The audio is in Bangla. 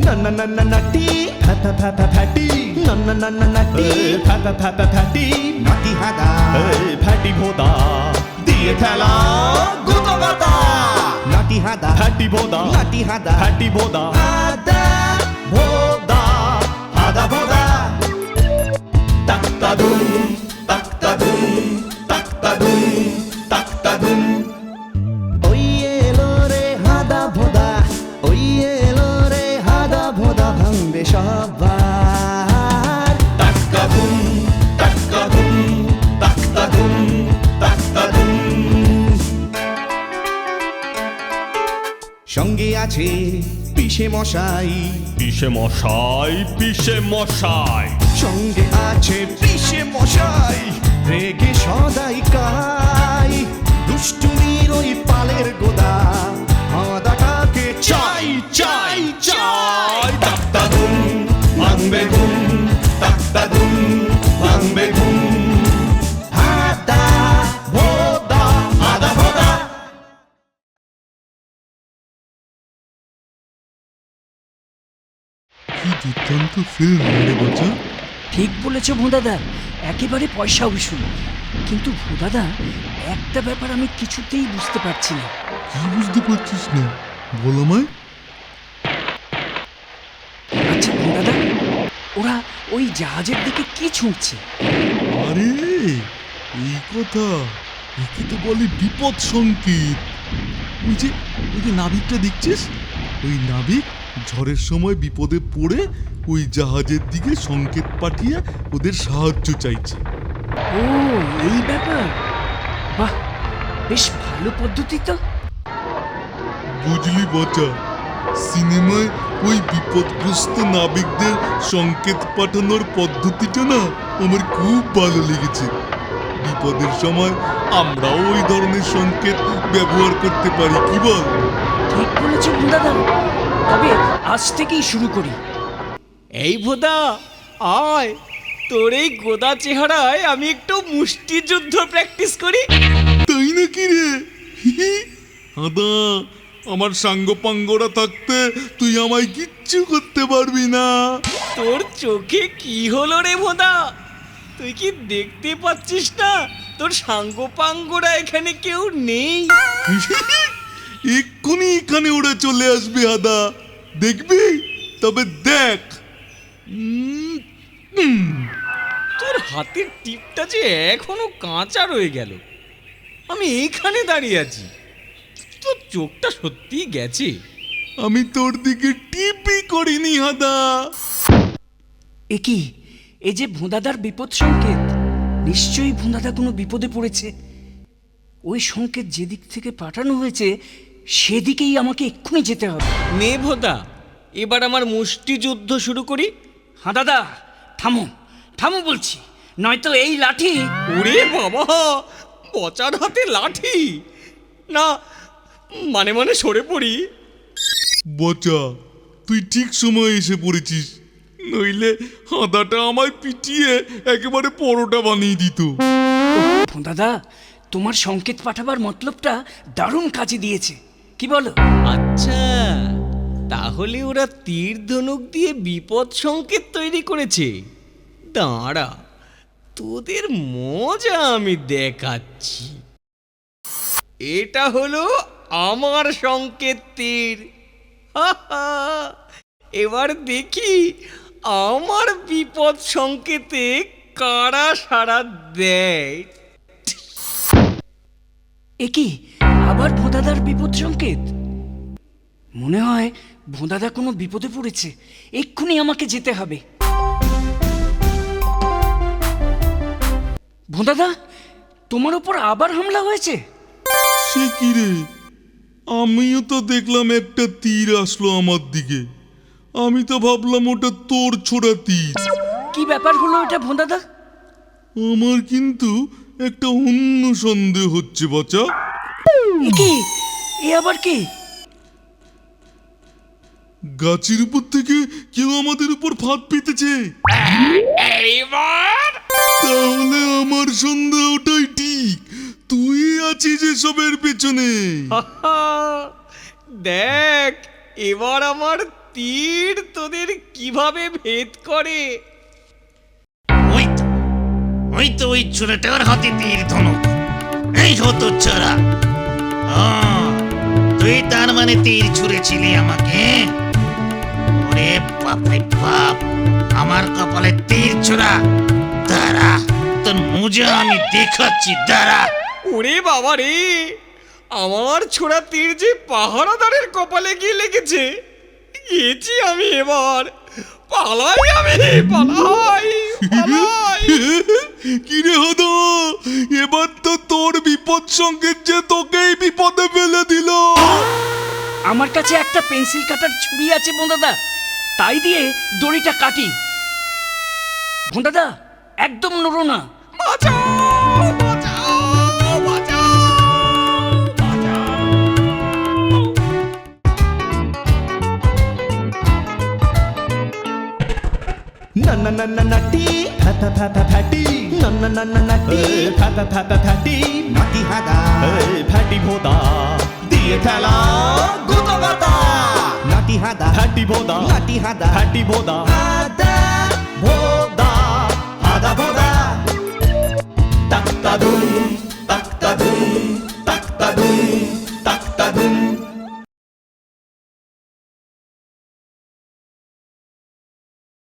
নাটি ফ্যাটি নাটি ফ্যাটি নাটি হাদা ফ্যাটি ভোদা দিয়ে খেলা গুতো গাতা নাটি হাদা ফ্যাটি ভোদা নাটি হাদা ফ্যাটি ভোদা হাদা ভোদা হাদা ভোদা তাক্তা দুম তাক্তা দুম তাক্তা দুম তাক্তা দুম ওই এলো রে হাদা ভোদা ওই এলো রে হাদা ভোদা ভাঙবে সবার তাক্কা দুম তাক্কা দুম তাক্তা দুম তাক্তা দুম সঙ্গে আছে পিসে মশাই পিসে মশাই পিসে মশাই সঙ্গে আছে পিসে মশাই রেগে সদাই কাই দুষ্টুমির ওই পালের গোদা হাদাটাকে চাই চাই চাই তাক্তা দুম ভাঙবে ঘুম তাক্তা দুম ভাঙবে ঘুম হাদা ভোদা হাদা ভোদা কি দুর্দান্ত ফিল্ম রে বাচ্চা। ঠিক বলেছ ভোঁদাদা, একেবারে পয়সা উসুল। কিন্তু ভোঁদাদা, একটা ব্যাপার আমি কিছুতেই বুঝতে পারছি না। কি বুঝতে পারছিস না বল আমায়। আচ্ছা ভোঁদাদা, ওরা ওই জাহাজের দিকে কি ছুঁড়ছে? আরে এই কথা, একে তো বলে বিপদ সংকেত। ওই যে নাবিকটা দেখছিস, ওই নাবিক ঝড়ের সময় বিপদে পড়ে ওই জাহাজের দিকে সংকেত পাঠিয়ে ওদের সাহায্য চাইছে। ও এই ব্যাপার, বাহ, বেশ ভালো পদ্ধতি তো। বুঝলি বাচ্চা, সিনেমায় ওই বিপদগ্রস্ত নাবিকদের সংকেত পাঠানোর পদ্ধতিটা না আমার খুব ভালো লেগেছে। বিপদের সময় আমরাও ওই ধরনের সংকেত ব্যবহার করতে পারি, কি বল? ঠিক বলেছ ভোঁদাদা, তবে আজ থেকেই শুরু করি। এই ভোদা আয়, তোর এই গোদা চেহারায় আমি একটু মুষ্টিযুদ্ধ প্র্যাকটিস করি। তাই নাকি রে? আদা, আমার সাঙ্গপাঙ্গরা থাকতে তুই আমায় কিচ্ছু করতে পারবি না। তোর চোখে কি হলো রে ভোদা? তুই কি দেখতে পাচ্ছিস না তোর সাঙ্গপাঙ্গরা এখানে কেউ নেই? এক্ষুনি এখানে ওরা চলে আসবে আদা, দেখবি? তবে দেখ। তোর হাতের টিপটা যে এখনো কাঁচা রয়ে গেল। আমি এইখানে দাঁড়িয়ে আছি, তোর চোখটা সত্যি গেছে। আমি তোর দিকে টিপি করিনি হাদা। এ কি, এ যে ভোঁদাদার বিপদ সংকেত। নিশ্চয়ই ভোঁদাদা কোনো বিপদে পড়েছে। ওই সংকেত যেদিক থেকে পাঠানো হয়েছে সেদিকেই আমাকে এক্ষুনি যেতে হবে। নে ভোদা, এবার আমার মুষ্টিযুদ্ধ শুরু করি। হাঁদাদা, থামো থামো বলছি, নয়তো এই লাঠি। ওরে বাবা, পচার হাতে লাঠি! না মানে মানে সরে পড়ি। বচা, তুই ঠিক সময় এসে পড়েছিস, নইলে হাদাটা আমায় পিটিয়ে একেবারে পরোটা বানিয়ে দিত। ভোঁদাদা, তোমার সংকেত পাঠাবার মতলবটা দারুণ কাজে দিয়েছে, কি বলো? আচ্ছা, তাহলে ওরা তীর ধনুক দিয়ে বিপদ সংকেত তৈরি করেছে। দাঁড়া, তোদের মজা আমি দেখাচ্ছি। এটা হলো আমার সংকেত তীর। এবার দেখি আমার বিপদ সংকেতে কারা সাড়া দেয়। এ কি, আবার ভোঁদাদার বিপদ সংকেত? মনে হয় ভোঁদাদা কোনো বিপদে পড়েছে, এক্ষুনি আমাকে যেতে হবে। ভোঁদাদা, তোমার ওপর আবার হামলা হয়েছে? সে কি রে, আমিও তো দেখলাম একটা তীর আসলো আমার দিকে। আমি তো ভাবলাম ওটা তোর ছোড়া তীর। কি ব্যাপার হলো এটা ভোঁদাদা? আমার কিন্তু একটা অন্য সন্দেহ হচ্ছে বাচ্চা। এ কি, এ আবার কি? গাছের উপর থেকে কেউ আমাদের উপর ফাঁদ পেতেছে। এইবার তাহলে আমার সন্দেহটাই ঠিক, তুই আছিস এসবের পেছনে। দেখ, এবার আমার তীর তোদের কিভাবে ভেদ করে। ওই তো ওই ছোড়াটার হাতে তীর ধনুক। এই হতো চোরা, তুই তার মানে তীর ছুঁড়েছিলি আমাকে? ওরে বাপরে বাপ, আমার কপালে তীর ছোড়া। দাঁড়া, তোর মুজা আমি দেখাচ্ছি, দাঁড়া। ওরে বাবা রে, আমার ছোড়া তীর যে পাহারাদারের কপালে গিয়ে লেগেছে। গেছি আমি এবার, পালাই আমি, পালাই পালাই। কিরে হদা, এবার তো তোর বিপদ সংকেত যে তোকেই বিপদে ফেলে দিল। আমার কাছে একটা পেন্সিল কাটার ছুরি আছে ভোঁদাদা, তাই দিয়ে দড়িটা কাটি। ভোঁদাদা একদম নড়ো না। বাঁচাও, বাঁচাও, বাঁচাও, বাঁচাও। না না না না নাটি ফাটা ফাটা ফাটি না না না না নাটি ফাটা ফাটা ফাটি নাটি হাদা ফাটি ভোদা দিয়ে খেলা গুতো গাতা নাটি হাদা ফাটি ভোদা নাটি হাদা ফাটি ভোদা হাদা ভোদা